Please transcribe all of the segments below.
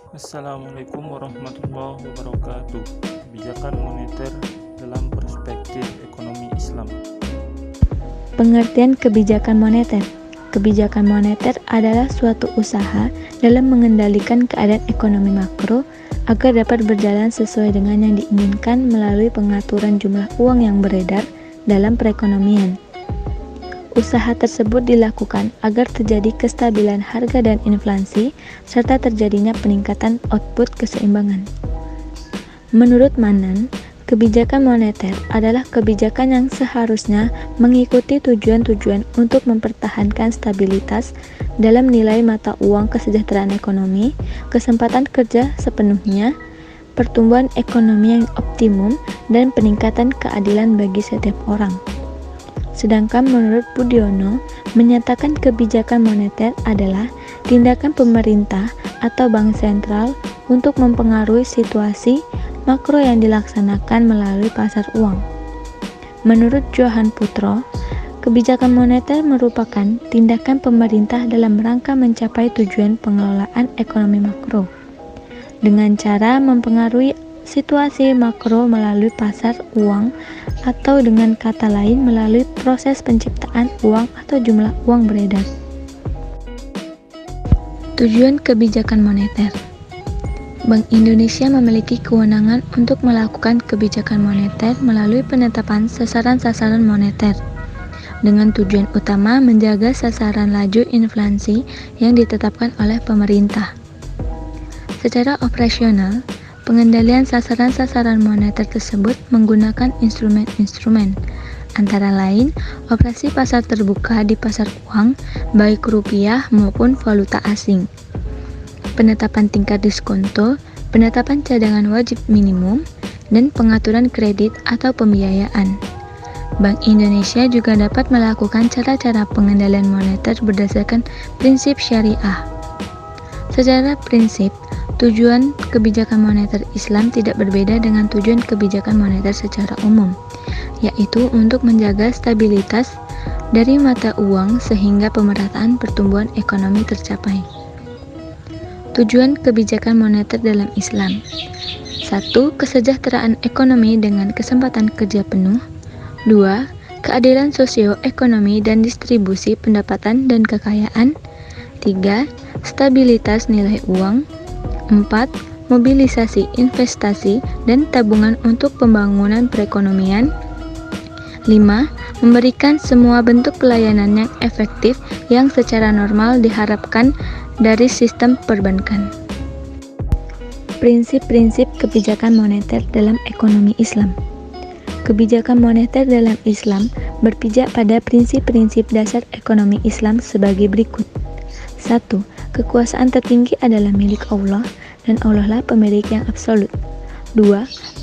Assalamualaikum warahmatullahi wabarakatuh. Kebijakan moneter dalam perspektif ekonomi Islam. Pengertian kebijakan moneter. Kebijakan moneter adalah suatu usaha dalam mengendalikan keadaan ekonomi makro agar dapat berjalan sesuai dengan yang diinginkan melalui pengaturan jumlah uang yang beredar dalam perekonomian. Usaha tersebut dilakukan agar terjadi kestabilan harga dan inflasi, serta terjadinya peningkatan output keseimbangan. Menurut Manan, kebijakan moneter adalah kebijakan yang seharusnya mengikuti tujuan-tujuan untuk mempertahankan stabilitas dalam nilai mata uang, kesejahteraan ekonomi, kesempatan kerja sepenuhnya, pertumbuhan ekonomi yang optimum, dan peningkatan keadilan bagi setiap orang. Sedangkan menurut Budiono, menyatakan kebijakan moneter adalah tindakan pemerintah atau bank sentral untuk mempengaruhi situasi makro yang dilaksanakan melalui pasar uang. Menurut Johan Putro, kebijakan moneter merupakan tindakan pemerintah dalam rangka mencapai tujuan pengelolaan ekonomi makro dengan cara mempengaruhi situasi makro melalui pasar uang, atau dengan kata lain melalui proses penciptaan uang atau jumlah uang beredar. Tujuan kebijakan moneter. Bank Indonesia memiliki kewenangan untuk melakukan kebijakan moneter melalui penetapan sasaran-sasaran moneter dengan tujuan utama menjaga sasaran laju inflasi yang ditetapkan oleh pemerintah. Secara operasional, pengendalian sasaran-sasaran moneter tersebut menggunakan instrumen-instrumen, antara lain operasi pasar terbuka di pasar uang, baik rupiah maupun valuta asing, penetapan tingkat diskonto, penetapan cadangan wajib minimum, dan pengaturan kredit atau pembiayaan. Bank Indonesia juga dapat melakukan cara-cara pengendalian moneter berdasarkan prinsip syariah. Secara prinsip, tujuan kebijakan moneter Islam tidak berbeda dengan tujuan kebijakan moneter secara umum, yaitu untuk menjaga stabilitas dari mata uang sehingga pemerataan pertumbuhan ekonomi tercapai. Tujuan kebijakan moneter dalam Islam. 1. Kesejahteraan ekonomi dengan kesempatan kerja penuh. 2. Keadilan sosioekonomi dan distribusi pendapatan dan kekayaan. 3. Stabilitas nilai uang. 4. Mobilisasi investasi dan tabungan untuk pembangunan perekonomian. 5. Memberikan semua bentuk pelayanan yang efektif yang secara normal diharapkan dari sistem perbankan. Prinsip-prinsip kebijakan moneter dalam ekonomi Islam. Kebijakan moneter dalam Islam berpijak pada prinsip-prinsip dasar ekonomi Islam sebagai berikut. 1. Kekuasaan tertinggi adalah milik Allah, dan Allah lah pemilik yang absolut. 2.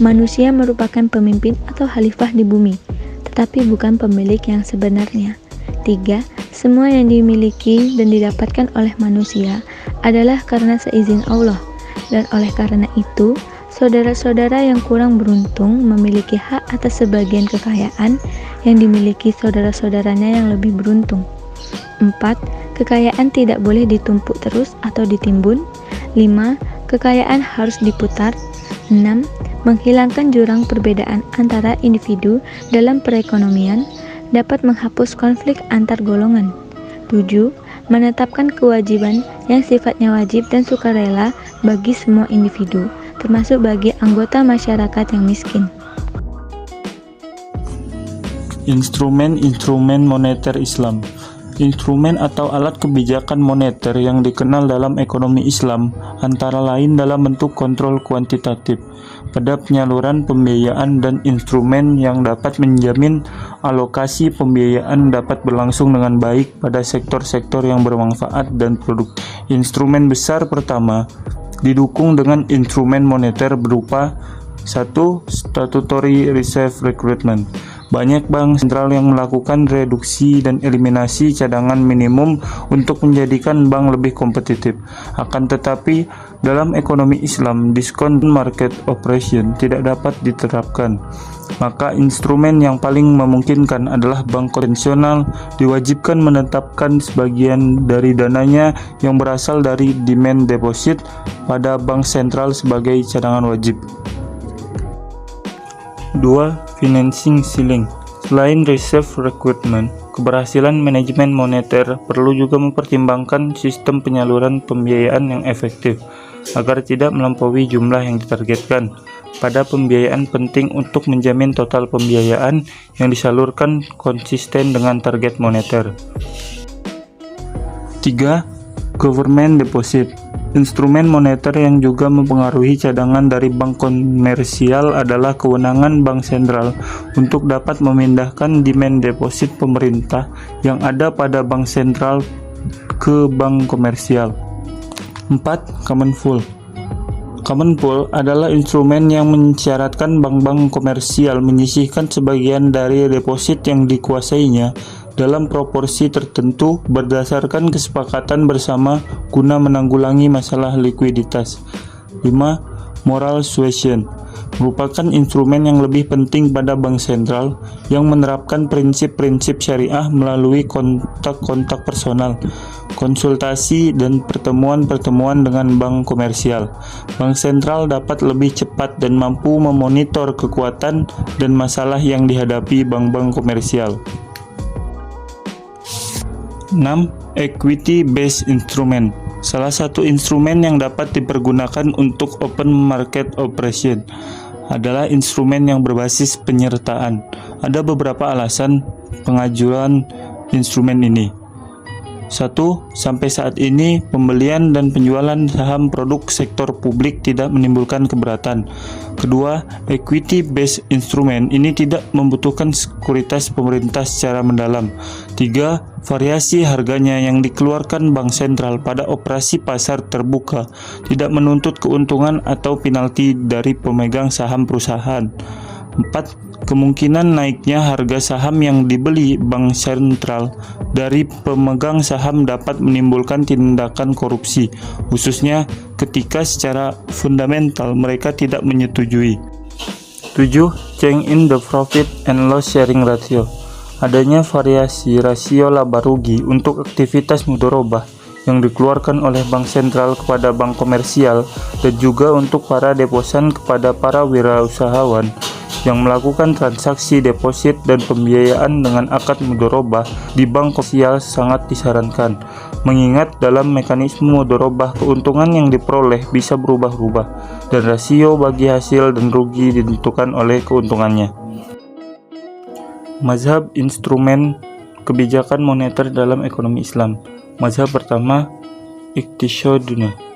Manusia merupakan pemimpin atau khalifah di bumi, tetapi bukan pemilik yang sebenarnya. 3. Semua yang dimiliki dan didapatkan oleh manusia adalah karena seizin Allah, dan oleh karena itu, saudara-saudara yang kurang beruntung memiliki hak atas sebagian kekayaan yang dimiliki saudara-saudaranya yang lebih beruntung. 4. Kekayaan tidak boleh ditumpuk terus atau ditimbun. 5. Kekayaan harus diputar. 6. Menghilangkan jurang perbedaan antara individu dalam perekonomian dapat menghapus konflik antar golongan. 7. Menetapkan kewajiban yang sifatnya wajib dan sukarela bagi semua individu, termasuk bagi anggota masyarakat yang miskin. Instrumen-instrumen moneter Islam. Instrumen atau alat kebijakan moneter yang dikenal dalam ekonomi Islam antara lain dalam bentuk kontrol kuantitatif pada penyaluran pembiayaan dan instrumen yang dapat menjamin alokasi pembiayaan dapat berlangsung dengan baik pada sektor-sektor yang bermanfaat dan produktif. Instrumen besar pertama didukung dengan instrumen moneter berupa 1. Statutory reserve recruitment. Banyak bank sentral yang melakukan reduksi dan eliminasi cadangan minimum untuk menjadikan bank lebih kompetitif. Akan tetapi, Dalam ekonomi Islam, discount market operation tidak dapat diterapkan. Maka instrumen yang paling memungkinkan adalah bank konvensional diwajibkan menetapkan sebagian dari dananya yang berasal dari demand deposit pada bank sentral sebagai cadangan wajib. 2. Financing ceiling. Selain reserve requirement, keberhasilan manajemen moneter perlu juga mempertimbangkan sistem penyaluran pembiayaan yang efektif agar tidak melampaui jumlah yang ditargetkan. Pada pembiayaan penting untuk menjamin total pembiayaan yang disalurkan konsisten dengan target moneter. 3. Government deposit. Instrumen moneter yang juga mempengaruhi cadangan dari bank komersial adalah kewenangan bank sentral untuk dapat memindahkan demand deposit pemerintah yang ada pada bank sentral ke bank komersial. 4. Common pool. Common pool adalah instrumen yang mensyaratkan bank-bank komersial menyisihkan sebagian dari deposit yang dikuasainya dalam proporsi tertentu berdasarkan kesepakatan bersama guna menanggulangi masalah likuiditas. 5. Moral suasion merupakan instrumen yang lebih penting pada bank sentral yang menerapkan prinsip-prinsip syariah melalui kontak-kontak personal, konsultasi, dan pertemuan-pertemuan dengan bank komersial. Bank sentral dapat lebih cepat dan mampu memonitor kekuatan dan masalah yang dihadapi bank-bank komersial. 6. Equity-based instrument. Salah satu instrumen yang dapat dipergunakan untuk open market operation adalah instrumen yang berbasis penyertaan. Ada beberapa alasan pengajuan instrumen ini. 1. Sampai saat ini, pembelian dan penjualan saham produk sektor publik tidak menimbulkan keberatan. Kedua, equity-based instrumen ini tidak membutuhkan sekuritas pemerintah secara mendalam. 3. Variasi harganya yang dikeluarkan bank sentral pada operasi pasar terbuka tidak menuntut keuntungan atau penalti dari pemegang saham perusahaan. 4. Kemungkinan naiknya harga saham yang dibeli bank sentral dari pemegang saham dapat menimbulkan tindakan korupsi, khususnya ketika secara fundamental mereka tidak menyetujui. 7. Change in the profit and loss sharing ratio. Adanya variasi rasio laba rugi untuk aktivitas mudharabah yang dikeluarkan oleh bank sentral kepada bank komersial dan juga untuk para deposan kepada para wirausahawan yang melakukan transaksi deposit dan pembiayaan dengan akad mudharabah di bank komersial sangat disarankan, mengingat dalam mekanisme mudharabah keuntungan yang diperoleh bisa berubah-ubah dan rasio bagi hasil dan rugi ditentukan oleh keuntungannya. Mazhab instrumen kebijakan moneter dalam ekonomi Islam. Mazhab pertama, Iqtisadiyun.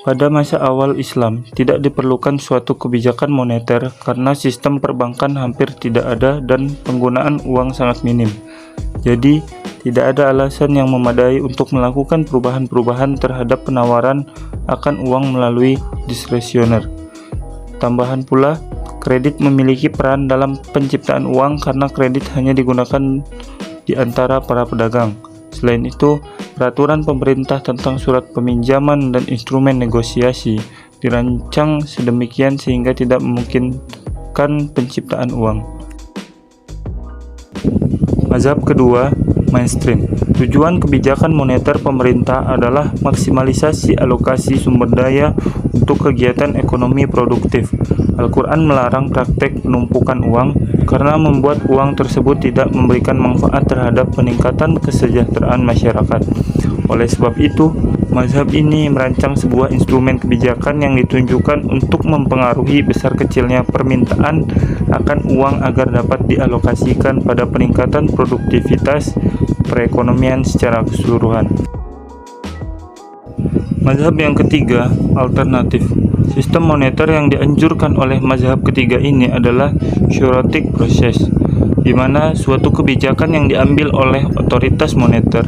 Pada masa awal Islam, tidak diperlukan suatu kebijakan moneter karena sistem perbankan hampir tidak ada dan penggunaan uang sangat minim. Jadi, tidak ada alasan yang memadai untuk melakukan perubahan-perubahan terhadap penawaran akan uang melalui diskresioner. Tambahan pula, kredit memiliki peran dalam penciptaan uang karena kredit hanya digunakan di antara para pedagang. Selain itu, peraturan pemerintah tentang surat peminjaman dan instrumen negosiasi dirancang sedemikian sehingga tidak memungkinkan penciptaan uang. Mazhab kedua, mainstream. Tujuan kebijakan moneter pemerintah adalah maksimalisasi alokasi sumber daya untuk kegiatan ekonomi produktif. Al-Quran melarang praktek penumpukan uang karena membuat uang tersebut tidak memberikan manfaat terhadap peningkatan kesejahteraan masyarakat. Oleh sebab itu, mazhab ini merancang sebuah instrumen kebijakan yang ditunjukkan untuk mempengaruhi besar kecilnya permintaan akan uang agar dapat dialokasikan pada peningkatan produktivitas perekonomian secara keseluruhan. Mazhab yang ketiga, alternatif. Sistem moneter yang dianjurkan oleh mazhab ketiga ini adalah shuratic process, di mana suatu kebijakan yang diambil oleh otoritas moneter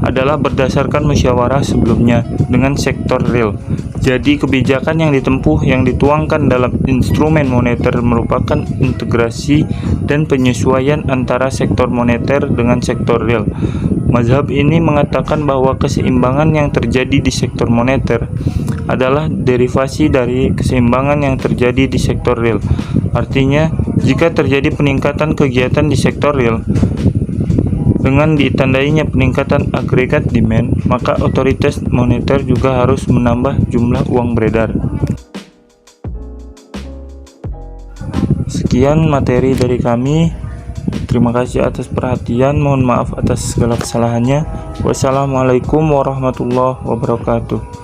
adalah berdasarkan musyawarah sebelumnya dengan sektor real. Jadi kebijakan yang ditempuh yang dituangkan dalam instrumen moneter merupakan integrasi dan penyesuaian antara sektor moneter dengan sektor real. Mazhab ini mengatakan bahwa keseimbangan yang terjadi di sektor moneter adalah derivasi dari keseimbangan yang terjadi di sektor real. Artinya, jika terjadi peningkatan kegiatan di sektor real dengan ditandainya peningkatan agregat demand, maka otoritas moneter juga harus menambah jumlah uang beredar. Sekian materi dari kami. Terima kasih atas perhatian. Mohon maaf atas segala kesalahannya. Wassalamualaikum warahmatullahi wabarakatuh.